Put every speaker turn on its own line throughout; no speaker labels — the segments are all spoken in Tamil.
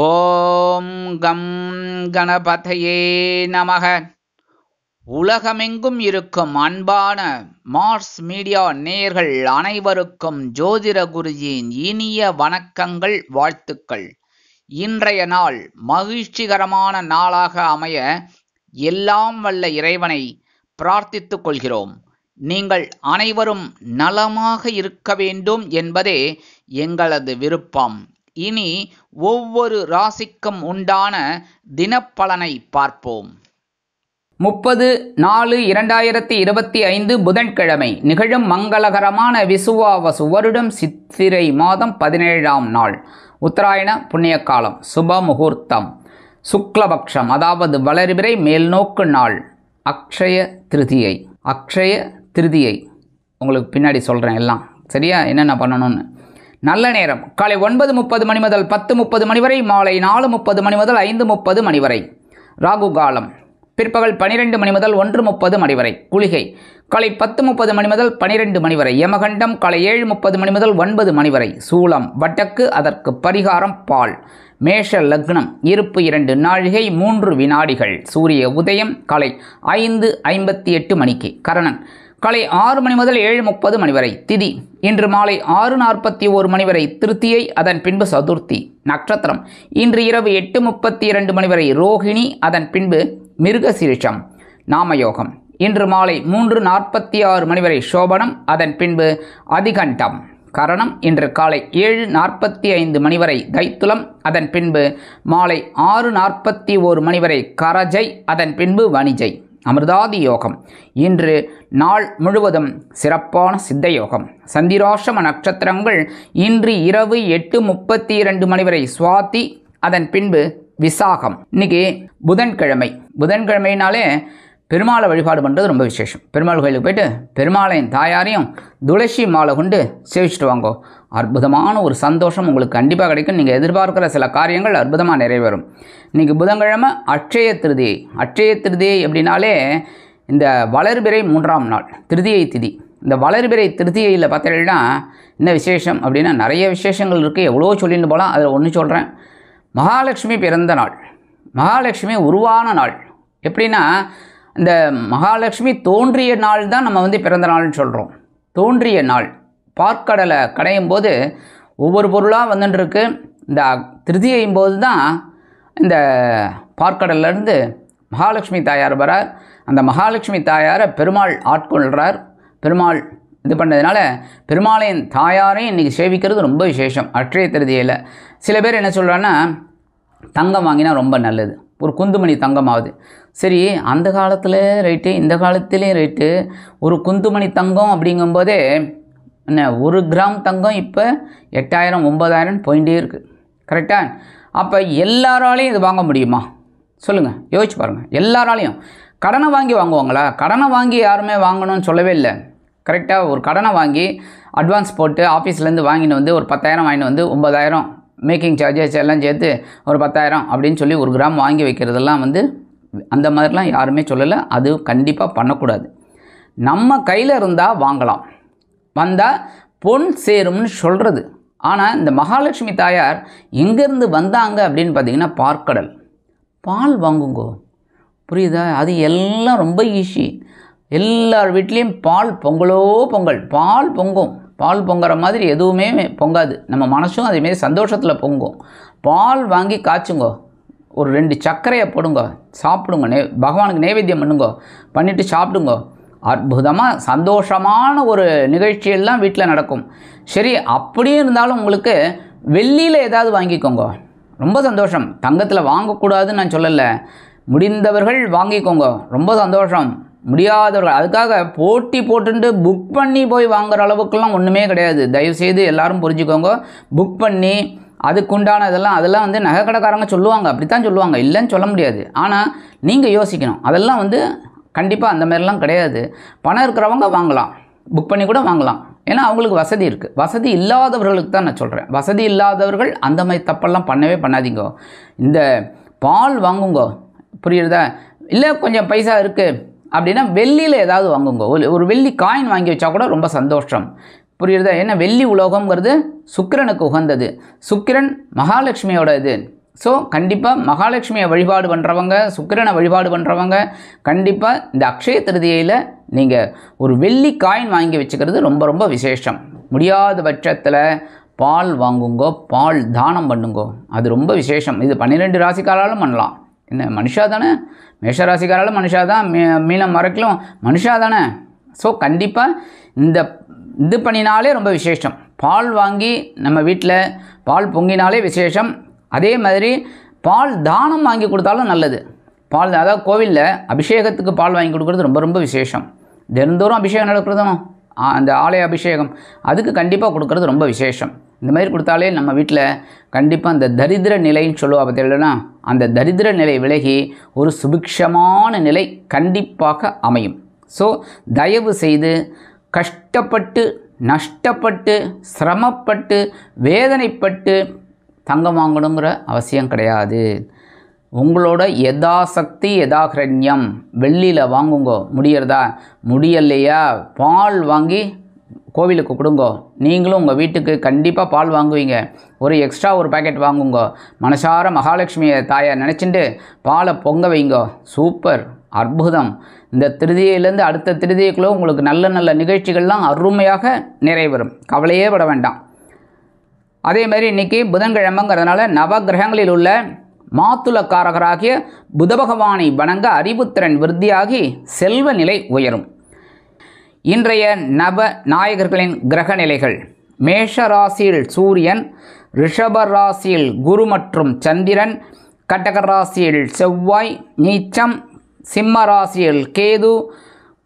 ஓம் கம் கணபதையே நமக. உலகமெங்கும் இருக்கும் அன்பான மார்ஸ் மீடியா நேயர்கள் அனைவருக்கும் ஜோதிட குருஜியின் இனிய வணக்கங்கள், வாழ்த்துக்கள். இன்றைய நாள் மகிழ்ச்சிகரமான நாளாக அமைய எல்லாம் வல்ல இறைவனை பிரார்த்தித்துக் கொள்கிறோம். நீங்கள் அனைவரும் நலமாக இருக்க வேண்டும் என்பதே எங்களது விருப்பம். இனி ஒவ்வொரு ராசிக்கும் உண்டான தினப்பலனை பார்ப்போம். 30/4/2025 புதன்கிழமை நிகழும் மங்களகரமான விசுவாவசு வருடம் சித்திரை மாதம் 17ஆம் நாள், உத்தராயண புண்ணிய காலம், சுப முகூர்த்தம், சுக்லபக்ஷம் அதாவது வளர்பிறை மேல்நோக்கு நாள், அக்ஷய திருதியை. அக்ஷய திருதியை உங்களுக்கு பின்னாடி சொல்கிறேன் எல்லாம் சரியா, என்னென்ன பண்ணணும்னு. நல்ல நேரம் காலை 9:30 மணி முதல் 10:30 மணி வரை, மாலை 4:30 மணி முதல் 5:30 மணி வரை. ராகு காலம் பிற்பகல் 12 மணி முதல் 1:30 மணி வரை. குளிகை காலை 10:30 மணி முதல் 12 மணி வரை. யமகண்டம் காலை 7:30 மணி முதல் 9 மணி வரை. சூலம் வடக்கு, அதற்கு பரிகாரம் பால். மேஷ லக்னம், இருப்பு 2 நாழிகை 3 வினாடிகள். சூரிய உதயம் காலை 5:58 மணிக்கு. கரணன் காலை 6 மணி முதல் 7:30 மணி வரை. திதி இன்று மாலை 6:41 மணி வரை திருத்தியை, அதன் பின்பு சதுர்த்தி. நட்சத்திரம் இன்று இரவு 8:32 மணி வரை ரோகிணி, அதன் பின்பு மிருகசீரிஷம். நாமயோகம் இன்று மாலை 3:46 மணி வரை சோபனம், அதன் பின்பு அதிகண்டம். கரணம் இன்று காலை 7:45 மணி வரை தைத்துலம், அதன் பின்பு மாலை 6:41 மணி வரை கரஜை, அதன் பின்பு வணிஜை. அமிர்தாதி யோகம் இன்று நாள் முழுவதும் சிறப்பான சித்த யோகம். சந்திராஷ்டம நட்சத்திரங்கள் இன்று இரவு 8:32 மணி வரை சுவாதி, அதன் பின்பு விசாகம். இன்னைக்கு புதன்கிழமை. புதன்கிழமைனாலே பெருமாளை வழிபாடு பண்ணுறது ரொம்ப விசேஷம். பெருமாள் கோயிலுக்கு போய்ட்டு பெருமாளையும் தாயாரையும் துளசி மாலை கொண்டு சேவிச்சுட்டு வாங்கோ. அற்புதமான ஒரு சந்தோஷம் உங்களுக்கு கண்டிப்பாக கிடைக்கும். நீங்கள் எதிர்பார்க்குற சில காரியங்கள் அற்புதமாக நிறைவேறும். இன்றைக்கி புதன்கிழமை அட்சய திருதியை. அட்சய திருதியை அப்படின்னாலே இந்த வளர்பிறை 3ஆம் நாள் திருதியை திதி. இந்த வளர்பிறை திருதியையில் பார்த்தீங்கன்னா என்ன விசேஷம் அப்படின்னா நிறைய விசேஷங்கள் இருக்குது, எவ்வளோ சொல்லிட்டு போகலாம். அதில் ஒன்று சொல்கிறேன். மகாலட்சுமி பிறந்த நாள், மகாலட்சுமி உருவான நாள். எப்படின்னா இந்த மகாலட்சுமி தோன்றிய நாள் தான் நம்ம பிறந்த நாள்னு சொல்கிறோம். தோன்றிய நாள். பார்க்கடலை கடையும் போது ஒவ்வொரு பொருளாக வந்துட்டுருக்கு. இந்த திருதியையும் போது தான் இந்த பார்க்கடல்லேருந்து மகாலட்சுமி தாயார் வரார். அந்த மகாலட்சுமி தாயாரை பெருமாள் ஆட்கொள்கிறார். பெருமாள் இது பண்ணதுனால பெருமாளையும் தாயாரையும் இன்றைக்கி சேவிக்கிறது ரொம்ப விசேஷம். அட்சய திருதியில் சில பேர் என்ன சொல்கிறாங்கன்னா தங்கம் வாங்கினா ரொம்ப நல்லது, ஒரு குந்துமணி தங்கமாகுது. சரி, அந்த காலத்தில் ரைட்டு, இந்த காலத்துலேயும் ரைட்டு. ஒரு குந்துமணி தங்கம் அப்படிங்கும்போதே என்ன 1 கிராம் தங்கம் இப்போ 8,000 9,000 போயிட்டே இருக்குது. கரெக்டாக? அப்போ எல்லாராலையும் இது வாங்க முடியுமா சொல்லுங்கள், யோசிச்சு பாருங்கள். எல்லாராலையும் கடனை வாங்கி வாங்குவாங்களா? கடனை வாங்கி யாருமே வாங்கணும்னு சொல்லவே இல்லை. கரெக்டாக ஒரு கடனை வாங்கி அட்வான்ஸ் போட்டு ஆஃபீஸ்லேருந்து வாங்கிட்டு ஒரு 10,000 வாங்கிட்டு 9,000 மேக்கிங் சார்ஜஸ் எல்லாம் சேர்த்து ஒரு 10,000 அப்படின்னு சொல்லி 1 கிராம் வாங்கி வைக்கிறதெல்லாம் அந்த மாதிரிலாம் யாருமே சொல்லலை. அது கண்டிப்பாக பண்ணக்கூடாது. நம்ம கையில் இருந்தால் வாங்கலாம், வந்தால் பொன் சேரும்னு சொல்கிறது. ஆனால் இந்த மகாலட்சுமி தாயார் எங்கேருந்து வந்தாங்க அப்படின்னு பார்த்தீங்கன்னா பார்க்கடல். பால் வாங்குங்கோ, புரியுதா? அது எல்லாம் ரொம்ப ஈஸி. எல்லார் வீட்லேயும் பால் பொங்கலோ பொங்கல். பால் பொங்கும். பால் பொங்குற மாதிரி எதுவுமே பொங்காது. நம்ம மனசும் அதேமாரி சந்தோஷத்தில் பொங்கும். பால் வாங்கி காய்ச்சுங்கோ, ஒரு 2 சர்க்கரையை போடுங்க, சாப்பிடுங்க. பகவானுக்கு நைவேத்தியம் பண்ணுங்க, பண்ணிவிட்டு சாப்பிடுங்க. அற்புதமாக சந்தோஷமான ஒரு நிகழ்ச்சியெல்லாம் வீட்டில் நடக்கும். சரி, அப்படியே இருந்தாலும் உங்களுக்கு வெள்ளியில் ஏதாவது வாங்கிக்கோங்க, ரொம்ப சந்தோஷம். தங்கத்தில் வாங்கக்கூடாதுன்னு நான் சொல்லலை, முடிந்தவர்கள் வாங்கிக்கோங்க, ரொம்ப சந்தோஷம். முடியாதவர்கள் அதுக்காக போட்டி போட்டுட்டு புக் பண்ணி போய் வாங்குகிற அளவுக்குலாம் ஒன்றுமே கிடையாது. தயவுசெய்து எல்லோரும் புரிஞ்சுக்கோங்க. புக் பண்ணி அதுக்குண்டான அதெல்லாம் நகை கடைக்காரங்க சொல்லுவாங்க, அப்படித்தான் சொல்லுவாங்க, இல்லைன்னு சொல்ல முடியாது. ஆனால் நீங்கள் யோசிக்கணும், அதெல்லாம் கண்டிப்பாக அந்த மாதிரிலாம் கிடையாது. பணம் இருக்கிறவங்க வாங்கலாம், புக் பண்ணி கூட வாங்கலாம். ஏன்னா அவங்களுக்கு வசதி இருக்குது. வசதி இல்லாதவர்களுக்கு தான் நான் சொல்கிறேன். வசதி இல்லாதவர்கள் அந்த மாதிரி தப்பெல்லாம் பண்ணவே பண்ணாதீங்க. இந்த பால் வாங்குங்க, புரியுறதா? இல்லை கொஞ்சம் பைசா இருக்குது அப்படின்னா வெள்ளியில் ஏதாவது வாங்குங்க. ஒரு வெள்ளி காயின் வாங்கி வச்சா கூட ரொம்ப சந்தோஷம். புரியுறதா? ஏன்னா வெள்ளி உலோகம்ங்கிறது சுக்கிரனுக்கு உகந்தது. சுக்கிரன் மகாலட்சுமியோட இது. ஸோ கண்டிப்பாக மகாலட்சுமியை வழிபாடு பண்ணுறவங்க, சுக்கிரனை வழிபாடு பண்ணுறவங்க கண்டிப்பாக இந்த அக்ஷய திருதியையில் நீங்கள் ஒரு வெள்ளி காயின் வாங்கி வச்சுக்கிறது ரொம்ப ரொம்ப விசேஷம். முடியாத பட்சத்தில் பால் வாங்குங்கோ, பால் தானம் பண்ணுங்கோ, அது ரொம்ப விசேஷம். இது 12 ராசிக்காராலும் பண்ணலாம். என்ன மனுஷா தானே, மேஷ ராசிக்காராலும் மனுஷா தான், மீனம் வரைக்கும் மனுஷா தானே. ஸோ கண்டிப்பாக இந்த இது பண்ணினாலே ரொம்ப விசேஷம். பால் வாங்கி நம்ம வீட்டில் பால் பொங்கினாலே விசேஷம். அதே மாதிரி பால் தானம் வாங்கி கொடுத்தாலும் நல்லது. பால் அதாவது கோவிலில் அபிஷேகத்துக்கு பால் வாங்கி கொடுக்குறது ரொம்ப ரொம்ப விசேஷம். தினந்தோறும் அபிஷேகம் நடக்கிறதும் அந்த ஆலய அபிஷேகம் அதுக்கு கண்டிப்பாக கொடுக்குறது ரொம்ப விசேஷம். இந்த மாதிரி கொடுத்தாலே நம்ம வீட்டில் கண்டிப்பாக அந்த தரித்திர நிலைன்னு சொல்லுவா பார்த்தீங்கன்னா, அந்த தரித்திர நிலை விலகி ஒரு சுபிக்ஷமான நிலை கண்டிப்பாக அமையும். ஸோ தயவு செய்து கஷ்டப்பட்டு நஷ்டப்பட்டு சிரமப்பட்டு வேதனைப்பட்டு தங்கம் வாங்கணுங்கிற அவசியம் கிடையாது. உங்களோட யதாசக்தி யதாகிரண்யம் வெள்ளியில் வாங்குங்கோ. முடியறதா, முடியலையா பால் வாங்கி கோவிலுக்கு கொடுங்கோ. நீங்களும் உங்கள் வீட்டுக்கு கண்டிப்பாக பால் வாங்குவீங்க. ஒரு எக்ஸ்ட்ரா ஒரு பேக்கெட் வாங்குங்கோ. மனசார மகாலட்சுமியை தாயை நினச்சிட்டு பாலை பொங்க வைங்கோ. சூப்பர், அற்புதம். இந்த திருதியிலேருந்து அடுத்த திருதிக்குள்ளே உங்களுக்கு நல்ல நல்ல நிகழ்ச்சிகள்லாம் அருமையாக நிறைவேறும். கவலையே பட வேண்டாம். அதே மாதிரி இன்றைக்கி புதன்கிழமைங்கிறதுனால நவகிரகங்களில் உள்ள மாத்துலக்காரகராகிய புத பகவானை வணங்க அறிவுத்திறன் விருத்தியாகி செல்வ நிலை உயரும். இன்றைய நவ நாயகர்களின் கிரக நிலைகள்: மேஷ ராசியில் சூரியன், ரிஷப ராசியில் குரு மற்றும் சந்திரன், கடக ராசியில் செவ்வாய் நீச்சம், சிம்ம ராசியில் கேது,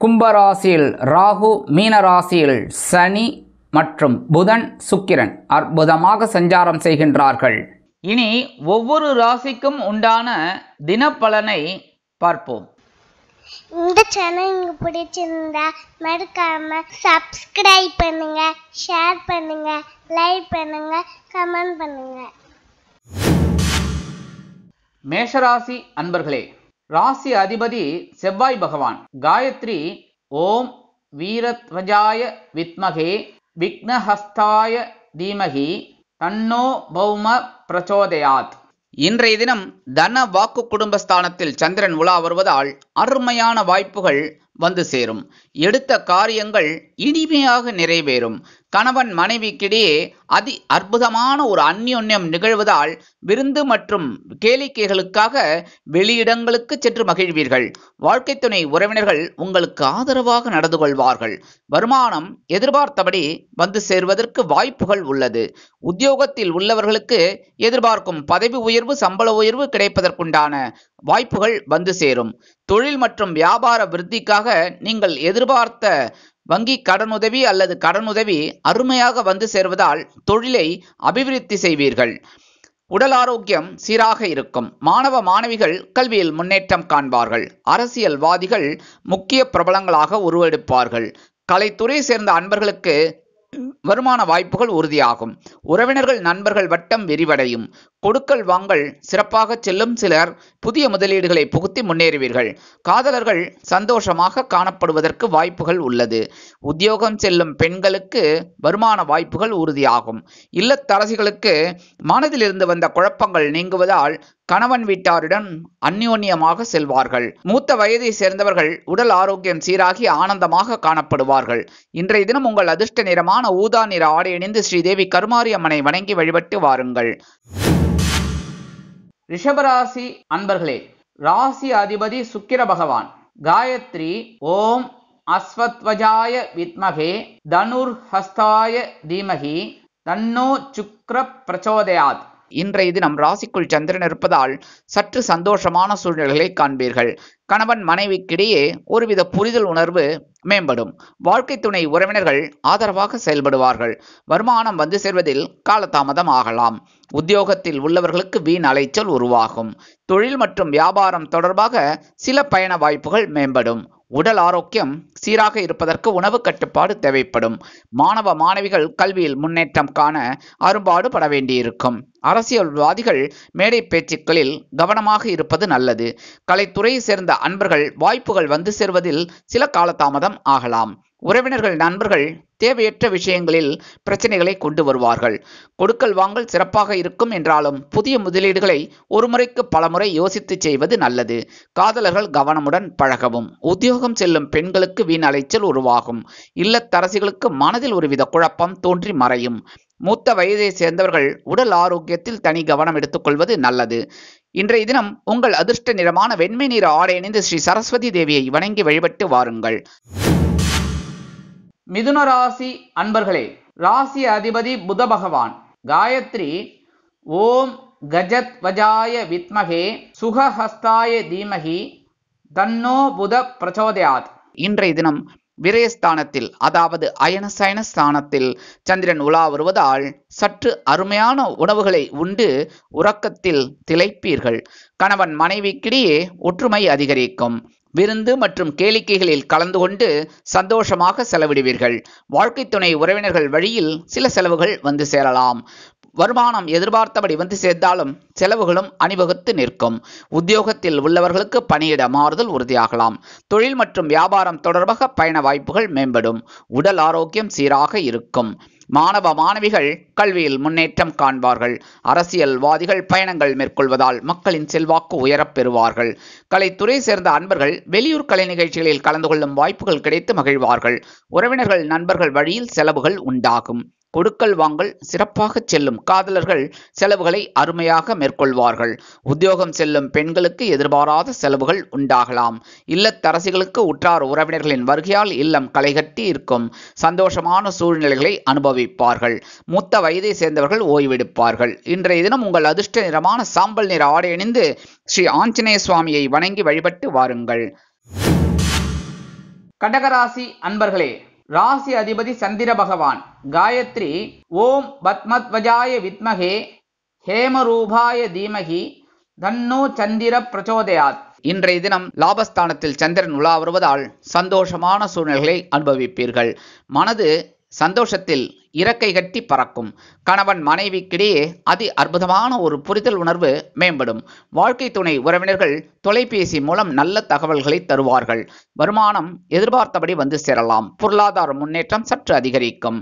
கும்பராசியில் ராகு, மீன ராசியில் சனி மற்றும் புதன் சுக்கிரன் அற்புதமாக சஞ்சாரம் செய்கின்றார்கள். இனி ஒவ்வொரு ராசிக்கும் உண்டான தினப்பலனை பார்ப்போம்.
இந்த சேனல் உங்களுக்கு பிடிச்சிருந்தா மறக்காம சப்ஸ்கிரைப் பண்ணுங்க, ஷேர் பண்ணுங்க, லைக் பண்ணுங்க, கமெண்ட் பண்ணுங்க.
மேஷராசி அன்பர்களே, ராசி அதிபதி செவ்வாய் பகவான். காயத்ரி ஓம் வீரத்வஜாய வித்மகே விக்னஹஸ்தாய தீமகி தன்னோ பௌம பிரச்சோதயாத். இன்றைய தினம் தன வாக்கு குடும்பஸ்தானத்தில் சந்திரன் உலா வருவதால் அருமையான வாய்ப்புகள் வந்து சேரும். எடுத்த காரியங்கள் இனிமையாக நிறைவேறும். கணவன் மனைவிக்கிடையே அற்புதமான ஒரு அந்யோன்யம் நிகழ்வதால் விருந்து மற்றும் கேளிக்கைகளுக்காக வெளியிடங்களுக்கு சென்று மகிழ்வீர்கள். வாழ்க்கை துணை உறவினர்கள் உங்களுக்கு ஆதரவாக நடந்து கொள்வார்கள். வருமானம் எதிர்பார்த்தபடி வந்து சேர்வதற்கு வாய்ப்புகள் உள்ளது. உத்தியோகத்தில் உள்ளவர்களுக்கு எதிர்பார்க்கும் பதவி உயர்வு, சம்பள உயர்வு கிடைப்பதற்குண்டான வாய்ப்புகள் வந்து சேரும். தொழில் மற்றும் வியாபார விருத்திக்காக நீங்கள் எதிர்பார்த்த வங்கி கடனுதவி அல்லது கடனுதவி அருமையாக வந்து சேர்வதால் தொழிலை அபிவிருத்தி செய்வீர்கள். உடல் ஆரோக்கியம் சீராக இருக்கும். மாணவ மாணவிகள் கல்வியில் முன்னேற்றம் காண்பார்கள். அரசியல்வாதிகள் முக்கிய பிரபலங்களாக உருவெடுப்பார்கள். கலைத்துறை சேர்ந்த அன்பர்களுக்கு வருமான வாய்ப்புகள் உறுதியாகும். உறவினர்கள் நண்பர்கள் வட்டம் விரிவடையும். கொடுக்கல் வாங்கல் சிறப்பாக செல்லும். சிலர் புதிய முதலீடுகளை புகுத்தி முன்னேறுவீர்கள். காதலர்கள் சந்தோஷமாக காணப்படுவதற்கு வாய்ப்புகள் உள்ளது. உத்தியோகம் செல்லும் பெண்களுக்கு வருமான வாய்ப்புகள் உறுதியாகும். இல்லத்தரசிகளுக்கு மனதில் இருந்து வந்த குழப்பங்கள் நீங்குவதால் கணவன் வீட்டாருடன் அந்யோன்யமாக செல்வார்கள். மூத்த வயதை சேர்ந்தவர்கள் உடல் ஆரோக்கியம் சீராகி ஆனந்தமாக காணப்படுவார்கள். இன்றைய தினம் உங்கள் அதிர்ஷ்ட நிறமான ஊதா நிற ஆடை அணிந்து ஸ்ரீதேவி கருமாரி அம்மனை வணங்கி வழிபட்டு வாருங்கள். ரிஷபராசி அன்பர்களே, ராசி அதிபதி சுக்கிர பகவான். காயத்ரி ஓம் அஸ்வத்வஜாய வித்மகே தனுர் ஹஸ்தாய தீமகி தன்னோ சுக்ர பிரச்சோதயாத். இன்றைய தினம் ராசிக்குள் சந்திரன் இருப்பதால் சற்று சந்தோஷமான சூழ்நிலைகளை காண்பீர்கள். கணவன் மனைவிக்கிடையே ஒருவித புரிதல் உணர்வு மேம்படும். வாழ்க்கை துணை உறவினர்கள் ஆதரவாக செயல்படுவார்கள். வருமானம் வந்து சேர்வதில் காலதாமதம் ஆகலாம். உத்தியோகத்தில் உள்ளவர்களுக்கு வீண் அலைச்சல் உருவாகும். தொழில் மற்றும் வியாபாரம் தொடர்பாக சில பயண வாய்ப்புகள் மேம்படும். உடல் ஆரோக்கியம் சீராக இருப்பதற்கு உணவு கட்டுப்பாடு தேவைப்படும். மாணவ மாணவிகள் கல்வியில் முன்னேற்றம் காண அரும்பாடு பட வேண்டியிருக்கும். அரசியல்வாதிகள் மேடை பேச்சுக்களில் கவனமாக இருப்பது நல்லது. கலைத்துறையை சேர்ந்த அன்பர்கள் வாய்ப்புகள் வந்து சேர்வதில் சில காலதாமதம் ஆகலாம். உறவினர்கள் நண்பர்கள் தேவையற்ற விஷயங்களில் பிரச்சனைகளை கொண்டு வருவார்கள். கொடுக்கல் வாங்கல் சிறப்பாக இருக்கும் என்றாலும் புதிய முதலீடுகளை ஒரு முறைக்கு பலமுறை யோசித்து செய்வது நல்லது. காதலர்கள் கவனமுடன் பழகவும். உத்தியோகம் செல்லும் பெண்களுக்கு வீண் அலைச்சல் உருவாகும். இல்லத்தரசிகளுக்கு மனதில் ஒருவித குழப்பம் தோன்றி மறையும். மூத்த வயதை சேர்ந்தவர்கள் உடல் ஆரோக்கியத்தில் தனி கவனம் எடுத்துக்கொள்வது நல்லது. இன்றைய தினம் உங்கள் அதிர்ஷ்ட நிறமான வெண்மை நிற ஆடை அணிந்து ஸ்ரீ சரஸ்வதி தேவியை வணங்கி வழிபட்டு வாருங்கள். மிதுன ராசி அன்பர்களே, ராசி அதிபதி புத பகவான். காயத்ரி ஓம் கஜத் வஜாய வித்மகே சுகஹஸ்தாய தீமகி தன்னோ புத பிரச்சோதயாத். இன்றைய தினம் விரயஸ்தானத்தில் அதாவது அயனசயன ஸ்தானத்தில் சந்திரன் உலா வருவதால் சற்று அருமையான உணவுகளை உண்டு உறக்கத்தில் திளைப்பீர்கள். கணவன் மனைவிக்கிடையே ஒற்றுமை அதிகரிக்கும். விருந்து மற்றும் கேளிக்கைகளில் கலந்து கொண்டு சந்தோஷமாக செலவிடுவீர்கள். வாழ்க்கை துணை உறவினர்கள் வழியில் சில செலவுகள் வந்து சேரலாம். வருமானம் எதிர்பார்த்தபடி வந்து சேர்ந்தாலும் செலவுகளும் அணிவகுத்து நிற்கும். உத்தியோகத்தில் உள்ளவர்களுக்கு பணியிட மாறுதல் உறுதியாகலாம். தொழில் மற்றும் வியாபாரம் தொடர்பாக பயண வாய்ப்புகள் மேம்படும். உடல் ஆரோக்கியம் சீராக இருக்கும். மாணவ மாணவிகள் கல்வியில் முன்னேற்றம் காண்பார்கள். அரசியல்வாதிகள் பயணங்கள் மேற்கொள்வதால் மக்களின் செல்வாக்கு உயரப் பெறுவார்கள். கலைத்துறை சேர்ந்த அன்பர்கள் வெளியூர் கலை நிகழ்ச்சிகளில் கலந்து கொள்ளும் வாய்ப்புகள் கிடைத்து மகிழ்வார்கள். உறவினர்கள் நண்பர்கள் வழியில் செலவுகள் உண்டாகும். கொடுக்கல் வாங்கல் சிறப்பாக செல்லும். காதலர்கள் செலவுகளை அருமையாக மேற்கொள்வார்கள். உத்தியோகம் செல்லும் பெண்களுக்கு எதிர்பாராத செலவுகள் உண்டாகலாம். இல்லத்தரசிகளுக்கு உற்றார் உறவினர்களின் வருகையால் இல்லம் களைகட்டி இருக்கும். சந்தோஷமான சூழ்நிலைகளை அனுபவிப்பார்கள். மூத்த வயதை சேர்ந்தவர்கள் ஓய்வெடுப்பார்கள். இன்றைய தினம் உங்கள் அதிர்ஷ்ட நிறமான சாம்பல் நிற ஆடை அணிந்து ஸ்ரீ ஆஞ்சநேய சுவாமியை வணங்கி வழிபட்டு வாருங்கள். கடகராசி அன்பர்களே, ராசி அதிபதி சந்திர பகவான். காயத்ரி ஓம் பத்மத்வஜாய வித்மகே ஹேமரூபாய தீமகி தன்னோ சந்திர பிரச்சோதயாத். இன்றைய தினம் லாபஸ்தானத்தில் சந்திரன் உலா வருவதால் சந்தோஷமான சூழ்நிலைகளை அனுபவிப்பீர்கள். மனது சந்தோஷத்தில் இறக்கை கட்டி பறக்கும். கணவன் மனைவிக்கிடையே அதி அற்புதமான ஒரு புரிதல் உணர்வு மேம்படும். வாழ்க்கை துணை உறவினர்கள் தொலைபேசி மூலம் நல்ல தகவல்களை தருவார்கள். வருமானம் எதிர்பார்த்தபடி வந்து சேரலாம். பொருளாதார முன்னேற்றம் சற்று அதிகரிக்கும்.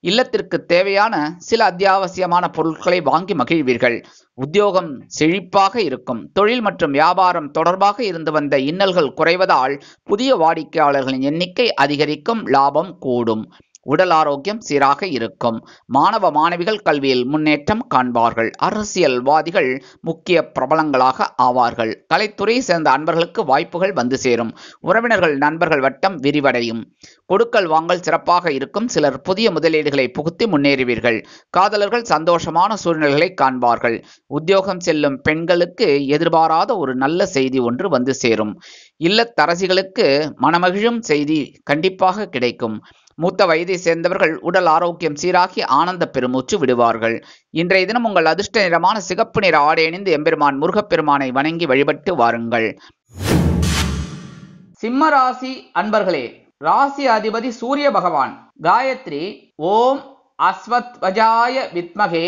இல்லத்திற்கு தேவையான சில அத்தியாவசியமான பொருட்களை வாங்கி மகிழ்வீர்கள். உத்தியோகம் செழிப்பாக இருக்கும். தொழில் மற்றும் வியாபாரம் தொடர்பாக இருந்து வந்த இன்னல்கள் குறைவதால் புதிய வாடிக்கையாளர்களின் எண்ணிக்கை அதிகரிக்கும். லாபம் கூடும். உடல் ஆரோக்கியம் சீராக இருக்கும். மாணவ மாணவிகள் கல்வியில் முன்னேற்றம் காண்பார்கள். அரசியல்வாதிகள் முக்கிய பிரபலங்களாக ஆவார்கள். கலைத்துறை சேர்ந்த அன்பர்களுக்கு வாய்ப்புகள் வந்து சேரும். உறவினர்கள் நண்பர்கள் வட்டம் விரிவடையும். கொடுக்கல் வாங்கல் சிறப்பாக இருக்கும். சிலர் புதிய முதலீடுகளை புகுத்தி முன்னேறுவீர்கள். காதலர்கள் சந்தோஷமான சூழ்நிலைகளை காண்பார்கள். உத்தியோகம் செல்லும் பெண்களுக்கு எதிர்பாராத ஒரு நல்ல செய்தி ஒன்று வந்து சேரும். இல்லத்தரசிகளுக்கு மனமகிழும் செய்தி கண்டிப்பாக கிடைக்கும். மூத்த வயதை சேர்ந்தவர்கள் உடல் ஆரோக்கியம் சீராகி ஆனந்த பெருமூச்சு விடுவார்கள். இன்றைய தினம் உங்கள் அதிர்ஷ்ட நிறமான சிகப்பு நிற ஆடை அணிந்து எம்பெருமான் முருகப்பெருமானை வணங்கி வழிபட்டு வாருங்கள். சிம்ம ராசி அன்பர்களே, ராசி அதிபதி சூரிய பகவான். காயத்ரி ஓம் அஸ்வத்வஜாய வித்மகே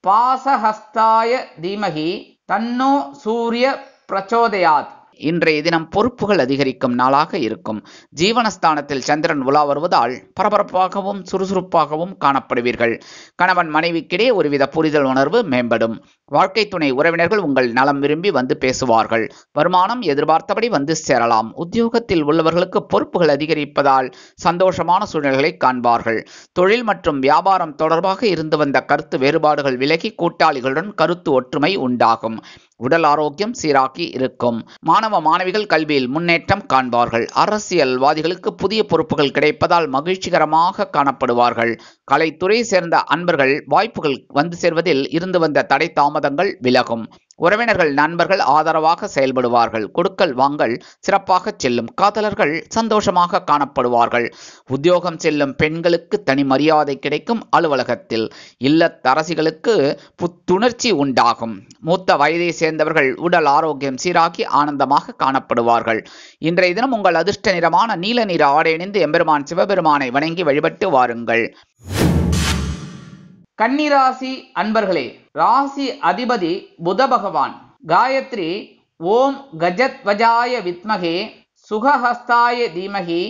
பாசஹஸ்தாய தீமகி தன்னோ சூரிய பிரச்சோதயாத். இன்றைய தினம் பொறுப்புகள் அதிகரிக்கும் நாளாக இருக்கும். ஜீவனஸ்தானத்தில் சந்திரன் உலா வருவதால் பரபரப்பாகவும் சுறுசுறுப்பாகவும் காணப்படுவீர்கள். கணவன் மனைவிக்கிடையே ஒருவித புரிதல் உணர்வு மேம்படும். வாழ்க்கை துணை உறவினர்கள் உங்கள் நலம் விரும்பி வந்து பேசுவார்கள். வருமானம் எதிர்பார்த்தபடி வந்து சேரலாம். உத்தியோகத்தில் உள்ளவர்களுக்கு பொறுப்புகள் அதிகரிப்பதால் சந்தோஷமான சூழ்நிலைகளை காண்பார்கள். தொழில் மற்றும் வியாபாரம் தொடர்பாக இருந்து வந்த கருத்து வேறுபாடுகள் விலகி கூட்டாளிகளுடன் கருத்து ஒற்றுமை உண்டாகும். உடல் ஆரோக்கியம் சீராக்கி இருக்கும். மாணவ மாணவிகள் கல்வியில் முன்னேற்றம் காண்பார்கள். அரசியல்வாதிகளுக்கு புதிய பொறுப்புகள் கிடைப்பதால் மகிழ்ச்சிகரமாக காணப்படுவார்கள். கலைத்துறை சேர்ந்த அன்பர்கள் வாய்ப்புகள் வந்து சேர்வதில் இருந்து வந்த தடை தாமதங்கள் விலகும். உறவினர்கள் நண்பர்கள் ஆதரவாக செயல்படுவார்கள். கொடுக்கல் வாங்கல் சிறப்பாக செல்லும். காதலர்கள் சந்தோஷமாக காணப்படுவார்கள். உத்தியோகம் செல்லும் பெண்களுக்கு தனி மரியாதை கிடைக்கும். அலுவலகத்தில் இல்லத்தரசிகளுக்கு புத்துணர்ச்சி உண்டாகும். மூத்த வயதை சேர்ந்தவர்கள் உடல் ஆரோக்கியம் சீராக்கி ஆனந்தமாக காணப்படுவார்கள். இன்றைய தினம் உங்கள் அதிர்ஷ்ட நிறமான நீல நிற ஆடை அணிந்து எம்பெருமான் சிவபெருமானை வணங்கி வழிபட்டு வாருங்கள். கன்னிராசி அன்பர்களே, ராசி அதிபதி புத பகவான். காயத்ரி ஓம் கஜத்வஜாய வித்மகே சுகஹஸ்தாய தீமகி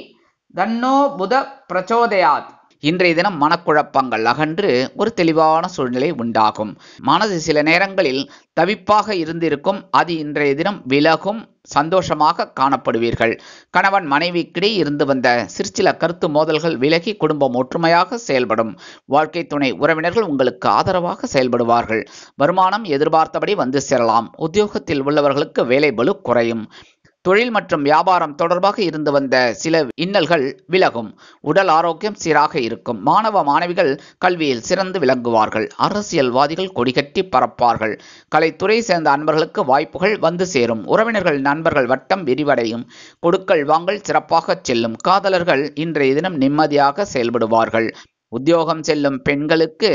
தன்னோ புத பிரச்சோதயாத். இன்றைய தினம் மனக்குழப்பங்கள் அகன்று ஒரு தெளிவான சூழ்நிலை உண்டாகும். மனது சில நேரங்களில் தவிப்பாக இருந்திருக்கும், அது இன்றைய தினம் விலகும், சந்தோஷமாக காணப்படுவீர்கள். கணவன் மனைவிக்கிடையே இருந்து வந்த சிற்சில கருத்து மோதல்கள் விலகி குடும்பம் ஒற்றுமையாக செயல்படும். வாழ்க்கை துணை உறவினர்கள் உங்களுக்கு ஆதரவாக செயல்படுவார்கள். வருமானம் எதிர்பார்த்தபடி வந்து சேரலாம். உத்தியோகத்தில் உள்ளவர்களுக்கு வேலை பளு குறையும். தொழில் மற்றும் வியாபாரம் தொடர்பாக இருந்து வந்த சில இன்னல்கள் விலகும். உடல் ஆரோக்கியம் சீராக இருக்கும். மாணவ மாணவிகள் கல்வியில் சிறந்து விளங்குவார்கள். அரசியல்வாதிகள் கொடிகட்டி பறப்பார்கள். கலைத்துறை சேர்ந்த அன்பர்களுக்கு வாய்ப்புகள் வந்து சேரும். உறவினர்கள் நண்பர்கள் வட்டம் விரிவடையும். கொடுக்கல் வாங்கல் சிறப்பாக செல்லும். காதலர்கள் இன்றைய தினம் நிம்மதியாக செயல்படுவார்கள். உத்தியோகம் செல்லும் பெண்களுக்கு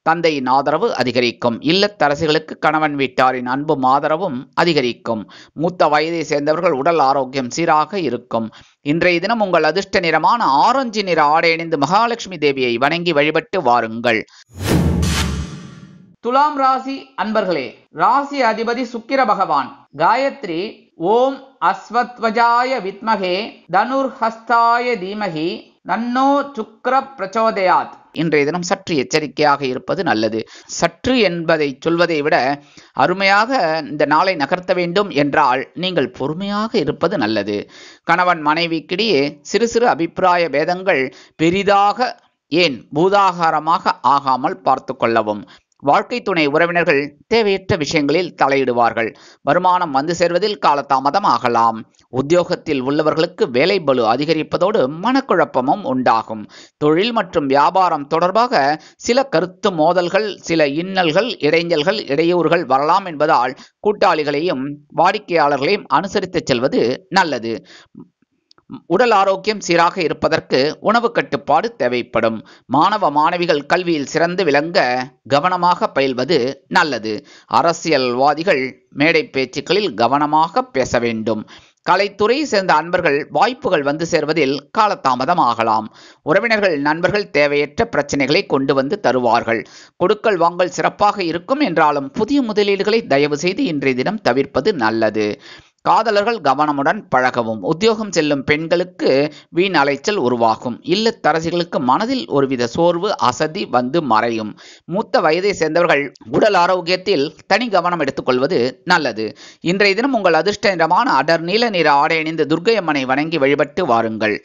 தந்தையின் ஆதரவு அதிகரிக்கும். இல்லத்தரசிகளுக்கு கணவன் வீட்டாரின் அன்பும் ஆதரவும் அதிகரிக்கும். மூத்த வயதை சேர்ந்தவர்கள் உடல் ஆரோக்கியம் சீராக இருக்கும். இன்றைய தினம் உங்கள் அதிர்ஷ்ட நிறமான ஆரஞ்சு நிற ஆடை அணிந்து மகாலட்சுமி தேவியை வணங்கி வழிபட்டு வாருங்கள். துலாம் ராசி அன்பர்களே, ராசி அதிபதி சுக்கிர பகவான். காயத்ரி ஓம் அஸ்வத்வஜாய வித்மகே தனுர்ஹஸ்தாய தீமகி தன்னோ சுக்கிர பிரச்சோதயாத். இன்றைய தினம் சற்று எச்சரிக்கையாக இருப்பது நல்லது. சற்று என்பதை சொல்வதை விட அருமையாக இந்த நாளை நகர்த்த வேண்டும் என்றால் நீங்கள் பொறுமையாக இருப்பது நல்லது. கணவன் மனைவிக்கிடையே சிறு சிறு அபிப்பிராய பேதங்கள் பெரிதாக ஏன் பூதாகாரமாக ஆகாமல் பார்த்து கொள்ளவும். வாழ்க்கை துணை உறவினர்கள் தேவையற்ற விஷயங்களில் தலையிடுவார்கள். வருமானம் வந்து சேர்வதில் காலதாமதம் ஆகலாம். உத்தியோகத்தில் உள்ளவர்களுக்கு வேலை பளு அதிகரிப்பதோடு மனக்குழப்பமும் உண்டாகும். தொழில் மற்றும் வியாபாரம் தொடர்பாக சில கருத்து மோதல்கள், சில இன்னல்கள், இடைஞ்சல்கள், இடையூறுகள் வரலாம் என்பதால் கூட்டாளிகளையும் வாடிக்கையாளர்களையும் அனுசரித்து செல்வது நல்லது. உடல் ஆரோக்கியம் சீராக இருப்பதற்கு உணவு கட்டுப்பாடு தேவைப்படும். மாணவ மாணவிகள் கல்வியில் சிறந்து விளங்க கவனமாக பயில்வது நல்லது. அரசியல்வாதிகள் மேடை பேச்சுக்களில் கவனமாக பேச வேண்டும். கலைத்துறை சேர்ந்த அன்பர்கள் வாய்ப்புகள் வந்து சேர்வதில் காலதாமதம் ஆகலாம். உறவினர்கள் நண்பர்கள் தேவையற்ற பிரச்சனைகளை கொண்டு வந்து தருவார்கள். கொடுக்கல் வாங்கல் சிறப்பாக இருக்கும் என்றாலும் புதிய முதலீடுகளை தயவு செய்து இன்றைய தினம் தவிர்ப்பது நல்லது. காதலர்கள் கவனமுடன் பழகவும். உத்தியோகம் செல்லும் பெண்களுக்கு வீண் அலைச்சல் உருவாகும். இல்லத்தரசிகளுக்கு மனதில் ஒருவித சோர்வு அசதி வந்து மறையும். மூத்த வயதை சேர்ந்தவர்கள் உடல் ஆரோக்கியத்தில் தனி கவனம் எடுத்துக்கொள்வது நல்லது. இன்றைய தினம் உங்கள் அதிர்ஷ்ட நிறமான அடர் நீல நிற ஆடை அணிந்து துர்க்கை அம்மனை வணங்கி வழிபட்டு வாருங்கள்.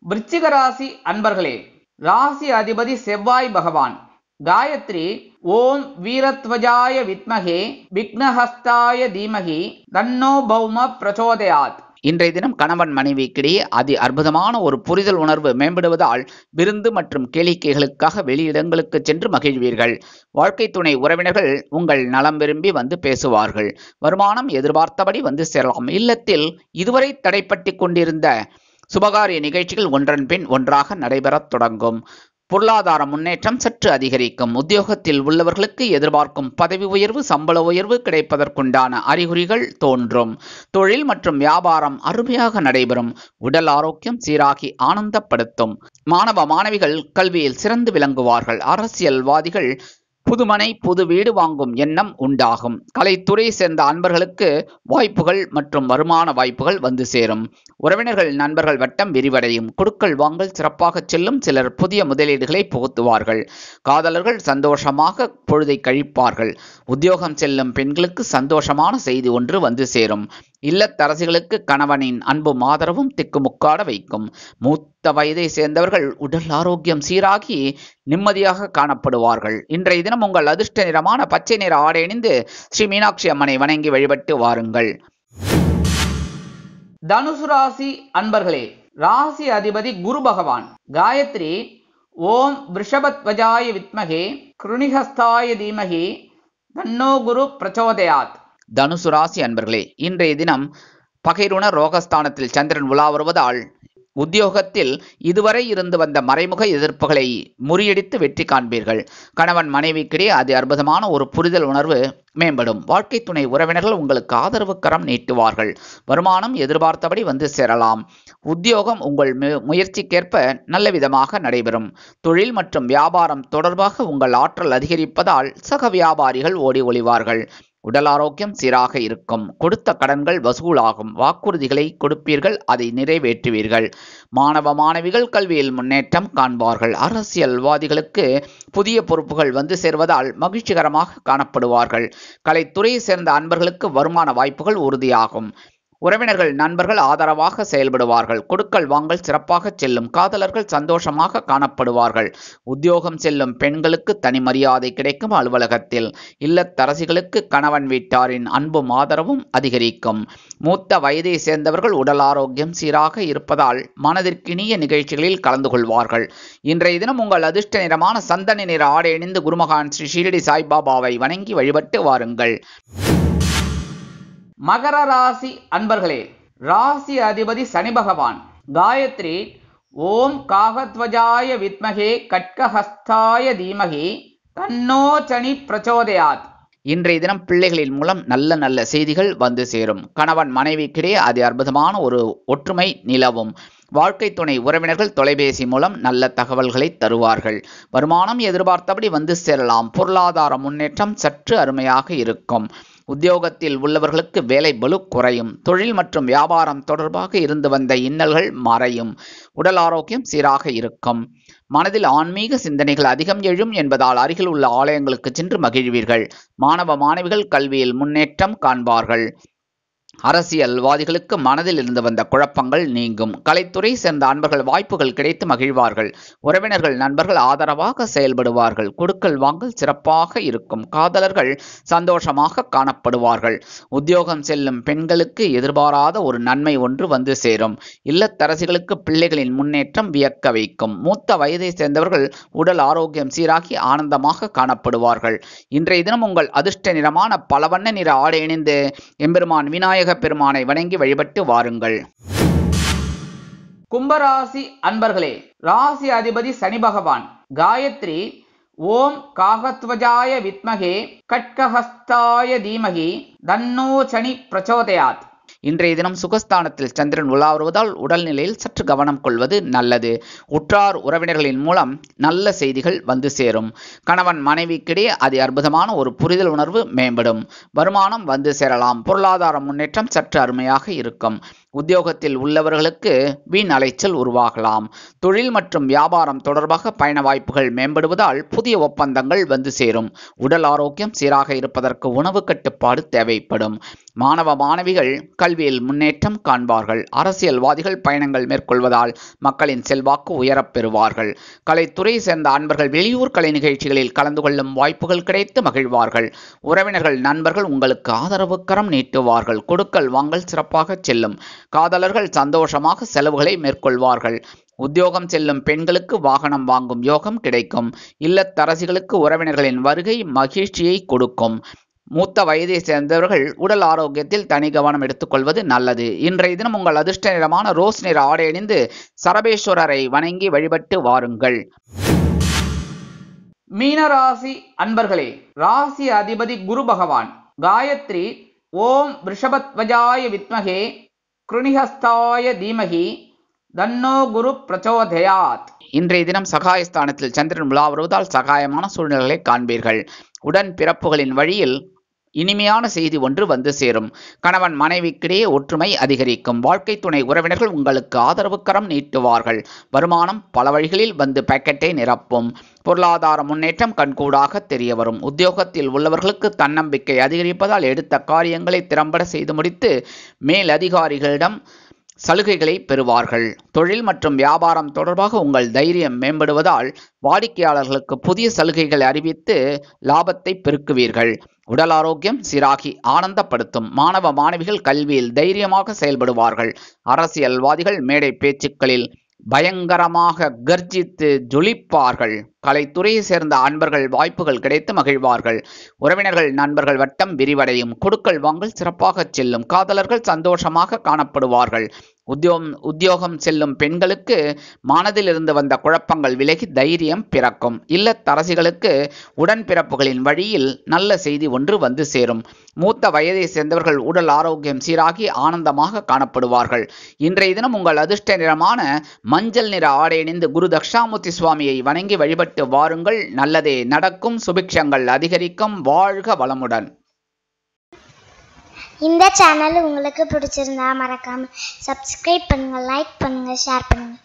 விருச்சிக ராசி அன்பர்களே, ராசி அதிபதி செவ்வாய் பகவான். காயத்ரி ஓம் வீரத்வஜாய வித்மகே விக்னஹஸ்தாய தீமகி தன்னோ பௌம பிரச்சோதயாத். இன்றைய தினம் கணவன் மனைவிக்கிடையே அதி அற்புதமான ஒரு புரிதல் உணர்வு மேம்படுவதால் விருந்து மற்றும் கேளிக்கைகளுக்காக வெளியிடங்களுக்கு சென்று மகிழ்வீர்கள். வாழ்க்கை துணை உறவினர்கள் உங்கள் நலம் விரும்பி வந்து பேசுவார்கள். வருமானம் எதிர்பார்த்தபடி வந்து சேரலாம். இல்லத்தில் இதுவரை தடைப்பட்டு கொண்டிருந்த சுபகாரிய நிகழ்ச்சிகள் ஒன்றன் பின் ஒன்றாக நடைபெறத் தொடங்கும். பொருளாதார முன்னேற்றம் சற்று அதிகரிக்கும். உத்தியோகத்தில் உள்ளவர்களுக்கு எதிர்பார்க்கும் பதவி உயர்வு, சம்பள உயர்வு கிடைப்பதற்குண்டான அறிகுறிகள் தோன்றும். தொழில் மற்றும் வியாபாரம் அருமையாக நடைபெறும். உடல் ஆரோக்கியம் சீராகி ஆனந்தப்படுத்தும். மாணவ மாணவிகள் கல்வியில் சிறந்து விளங்குவார்கள். அரசியல்வாதிகள் புதுமனை புது வீடு வாங்கும் எண்ணம் உண்டாகும். கலைத்துறை சேர்ந்த அன்பர்களுக்கு வாய்ப்புகள் மற்றும் வருமான வாய்ப்புகள் வந்து சேரும். உறவினர்கள் நண்பர்கள் வட்டம் விரிவடையும். கொடுக்கல் வாங்கல் சிறப்பாக செல்லும். சிலர் புதிய முதலீடுகளை புகுத்துவார்கள். காதலர்கள் சந்தோஷமாக பொழுதை கழிப்பார்கள். உத்தியோகம் செல்லும் பெண்களுக்கு சந்தோஷமான செய்தி ஒன்று வந்து சேரும். இல்லத்தரசிகளுக்கு கணவனின் அன்பும் ஆதரவும் திக்குமுக்காட வைக்கும். மூத்த வயதை சேர்ந்தவர்கள் உடல் ஆரோக்கியம் சீராகி நிம்மதியாக காணப்படுவார்கள். இன்றைய தினம் உங்கள் அதிர்ஷ்ட நிறமான பச்சை நிற ஆடை அணிந்து ஸ்ரீ மீனாட்சி அம்மனை வணங்கி வழிபட்டு வாருங்கள். தனுசு ராசி அன்பர்களே, ராசி அதிபதி குரு பகவான். காயத்ரி ஓம் விருஷபத்வஜாய வித்மகே கிருணிஹஸ்தாய தீமகி தன்னோ குரு பிரச்சோதயாத். தனுசு ராசி அன்பர்களே, இன்றைய தினம் பகைருண ரோகஸ்தானத்தில் சந்திரன் உலா வருவதால் உத்தியோகத்தில் இதுவரை இருந்து வந்த மறைமுக எதிர்ப்புகளை முறியடித்து வெற்றி காண்பீர்கள். கணவன் மனைவிக்கிடையே அது அற்புதமான ஒரு புரிதல் உணர்வு மேம்படும். வாழ்க்கை துணை உறவினர்கள் உங்களுக்கு ஆதரவு கரம் நீட்டுவார்கள். வருமானம் எதிர்பார்த்தபடி வந்து சேரலாம். உத்தியோகம் உங்கள் முயற்சிக்கேற்ப நல்ல விதமாக நடைபெறும். தொழில் மற்றும் வியாபாரம் தொடர்பாக உங்கள் ஆற்றல் அதிகரிப்பதால் சக வியாபாரிகள் ஓடி ஒளிவார்கள். உடல் ஆரோக்கியம் சீராக இருக்கும். கொடுத்த கடன்கள் வசூலாகும். வாக்குறுதிகளை கொடுப்பீர்கள், அதை நிறைவேற்றுவீர்கள். மாணவ மாணவிகள் கல்வியில் முன்னேற்றம் காண்பார்கள். அரசியல்வாதிகளுக்கு புதிய பொறுப்புகள் வந்து சேர்வதால் மகிழ்ச்சிகரமாக காணப்படுவார்கள். கலைத்துறையை சேர்ந்த அன்பர்களுக்கு வருமான வாய்ப்புகள் உறுதியாகும். உறவினர்கள் நண்பர்கள் ஆதரவாக செயல்படுவார்கள். கொடுக்கல் வாங்கல் சிறப்பாக செல்லும். காதலர்கள் சந்தோஷமாக காணப்படுவார்கள். உத்தியோகம் செல்லும் பெண்களுக்கு தனி மரியாதை கிடைக்கும். அலுவலகத்தில் இல்லத்தரசிகளுக்கு கணவன் வீட்டாரின் அன்பும் ஆதரவும் அதிகரிக்கும். மூத்த வயதை சேர்ந்தவர்கள் உடல் ஆரோக்கியம் சீராக இருப்பதால் மனதிற்கினிய நிகழ்ச்சிகளில் கலந்து கொள்வார்கள். இன்றைய தினம் உங்கள் அதிர்ஷ்ட நிறமான சந்தன நிற ஆடை அணிந்து குருமகான் ஸ்ரீ ஷீரடி சாய்பாபாவை வணங்கி வழிபட்டு வாருங்கள். மகர ராசி அன்பர்களே, ராசி அதிபதி சனி பகவான். காயத்ரி ஓம் காகத்வஜாய வித்மகே கட்கஹஸ்தாய தீமகி தன்னோ சனி பிரச்சோதயாத். இன்றைய தினம் பிள்ளைகளின் மூலம் நல்ல நல்ல செய்திகள் வந்து சேரும். கணவன் மனைவிக்கிடையே அது அற்புதமான ஒரு ஒற்றுமை நிலவும். வாழ்க்கை துணை உறவினர்கள் தொலைபேசி மூலம் நல்ல தகவல்களை தருவார்கள். வருமானம் எதிர்பார்த்தபடி வந்து சேரலாம். பொருளாதார முன்னேற்றம் சற்று அருமையாக இருக்கும். உத்தியோகத்தில் உள்ளவர்களுக்கு வேலை பளு குறையும். தொழில் மற்றும் வியாபாரம் தொடர்பாக இருந்து வந்த இன்னல்கள் மறையும். உடல் ஆரோக்கியம் சீராக இருக்கும். மனதில் ஆன்மீக சிந்தனைகள் அதிகம் எழும் என்பதால் அருகில் உள்ள ஆலயங்களுக்கு சென்று மகிழ்வீர்கள். மாணவ மாணவிகள் கல்வியில் முன்னேற்றம் காண்பார்கள். அரசியல்வாதிகளுக்கு மனதில் இருந்து வந்த குழப்பங்கள் நீங்கும். கலைத்துறை சேர்ந்த அன்பர்கள் வாய்ப்புகள் கிடைத்து மகிழ்வார்கள். உறவினர்கள் நண்பர்கள் ஆதரவாக செயல்படுவார்கள். கொடுக்கல் வாங்கல் சிறப்பாக இருக்கும். காதலர்கள் சந்தோஷமாக காணப்படுவார்கள். உத்தியோகம் செல்லும் பெண்களுக்கு எதிர்பாராத ஒரு நன்மை ஒன்று வந்து சேரும். இல்லத்தரசிகளுக்கு பிள்ளைகளின் முன்னேற்றம் வியக்க வைக்கும். மூத்த வயதை சேர்ந்தவர்கள் உடல் ஆரோக்கியம் சீராகி ஆனந்தமாக காணப்படுவார்கள். இன்றைய தினம் உங்கள் அதிர்ஷ்ட நிறமான பலவண்ண நிற ஆடை அணிந்து எம்பெருமான் விநாயக பெருமானை வணங்கி வழிபட்டு வாருங்கள். கும்பராசி அன்பர்களே, ராசி அதிபதி சனி பகவான். காயத்ரி ஓம் காகத்வஜாய வித்மகே கட்கஹஸ்தாய தீமகி தன்னோ சனி பிரச்சோதயாத். இன்றைய தினம் சுகஸ்தானத்தில் சந்திரன் உலா வருவதால் உடல்நிலையில் சற்று கவனம் கொள்வது நல்லது. உற்றார் உறவினர்களின் மூலம் நல்ல செய்திகள் வந்து சேரும். கணவன் மனைவிக்கிடையே அது அற்புதமான ஒரு புரிதல் உணர்வு மேம்படும். வருமானம் வந்து சேரலாம். பொருளாதார முன்னேற்றம் சற்று அருமையாக இருக்கும். உத்தியோகத்தில் உள்ளவர்களுக்கு வீண் அலைச்சல் உருவாகலாம். தொழில் மற்றும் வியாபாரம் தொடர்பாக பயண வாய்ப்புகள் மேம்படுவதால் புதிய ஒப்பந்தங்கள் வந்து சேரும். உடல் ஆரோக்கியம் சீராக இருப்பதற்கு உணவு கட்டுப்பாடு தேவைப்படும். மாணவ மாணவிகள் கல்வியில் முன்னேற்றம் காண்பார்கள். அரசியல்வாதிகள் பயணங்கள் மேற்கொள்வதால் மக்களின் செல்வாக்கு உயரப் பெறுவார்கள். கலைத்துறை சேர்ந்த அன்பர்கள் வெளியூர் கலை நிகழ்ச்சிகளில் கலந்து கொள்ளும் வாய்ப்புகள் கிடைத்து மகிழ்வார்கள். உறவினர்கள் நண்பர்கள் உங்களுக்கு ஆதரவு கரம் நீட்டுவார்கள். கொடுக்கல் வாங்கல் சிறப்பாக செல்லும். காதலர்கள் சந்தோஷமாக செலவுகளை மேற்கொள்வார்கள். உத்தியோகம் செல்லும் பெண்களுக்கு வாகனம் வாங்கும் யோகம் கிடைக்கும். இல்லத்தரசிகளுக்கு உறவினர்களின் வருகை மகிழ்ச்சியை கொடுக்கும். மூத்த வயதை சேர்ந்தவர்கள் உடல் ஆரோக்கியத்தில் தனி கவனம் எடுத்துக்கொள்வது நல்லது. இன்றைய தினம் உங்கள் அதிர்ஷ்ட நிறமான ரோஸ் நிற ஆடை அணிந்து சரபேஸ்வரரை வணங்கி வழிபட்டு வாருங்கள். மீனராசி அன்பர்களே, ராசி அதிபதி குரு பகவான். காயத்ரி ஓம் ரிஷபத்வஜாய வித்மகே கிருணிஹஸ்தாய தீமகி தன்னோ குரு பிரச்சோதயாத். இன்றைய தினம் சகாயஸ்தானத்தில் சந்திரன் உலா வருவதால் சகாயமான சூழ்நிலைகளை காண்பீர்கள். உடன் பிறப்புகளின் வழியில் இனிமையான செய்தி ஒன்று வந்து சேரும். கணவன் மனைவிக்கிடையே ஒற்றுமை அதிகரிக்கும். வாழ்க்கை துணை உறவினர்கள் உங்களுக்கு ஆதரவு கரம் நீட்டுவார்கள். வருமானம் பல வழிகளில் வந்து பாக்கெட்டை நிரப்பும். பொருளாதார முன்னேற்றம் கண்கூடாக தெரிய வரும். உத்தியோகத்தில் உள்ளவர்களுக்கு தன்னம்பிக்கை அதிகரிப்பதால் எடுத்த காரியங்களை திறம்பட செய்து முடித்து மேல் அதிகாரிகளிடம் சலுகைகளை பெறுவார்கள். தொழில் மற்றும் வியாபாரம் தொடர்பாக உங்கள் தைரியம் மேம்படுவதால் வாடிக்கையாளர்களுக்கு புதிய சலுகைகளை அறிவித்து லாபத்தை பெருக்குவீர்கள். உடல் ஆரோக்கியம் சீராகி ஆனந்தப்படுத்தும். மாணவ மாணவிகள் கல்வியில் தைரியமாக செயல்படுவார்கள். அரசியல்வாதிகள் மேடை பேச்சுக்களில் பயங்கரமாக கர்ஜித்து ஜொலிப்பார்கள். கலைத்துறையை சேர்ந்த அன்பர்கள் வாய்ப்புகள் கிடைத்து மகிழ்வார்கள். உறவினர்கள் நண்பர்கள் வட்டம் விரிவடையும். கொடுக்கல் வாங்கல் சிறப்பாக செல்லும். காதலர்கள் சந்தோஷமாக காணப்படுவார்கள். உத்தியோகம் செல்லும் பெண்களுக்கு மனதில் இருந்து வந்த குழப்பங்கள் விலகி தைரியம் பிறக்கும். இல்லத்தரசிகளுக்கு உடன்பிறப்புகளின் வழியில் நல்ல செய்தி ஒன்று வந்து சேரும். மூத்த வயதை சேர்ந்தவர்கள் உடல் ஆரோக்கியம் சீராகி ஆனந்தமாக காணப்படுவார்கள். இன்றைய தினம் உங்கள் அதிர்ஷ்ட நிறமான மஞ்சள் நிற ஆடை அணிந்து குரு தக்ஷாமூர்த்தி சுவாமியை வணங்கி வழிபட்டு வாருங்கள். நல்லதே நடக்கும். சுபிக்ஷங்கள் அதிகரிக்கும். வாழ்க வளமுடன்.
இந்த சேனல் உங்களுக்கு பிடிச்சிருந்தா மறக்காம சப்ஸ்கிரைப் பண்ணுங்க, லைக் பண்ணுங்க, ஷேர் பண்ணுங்க.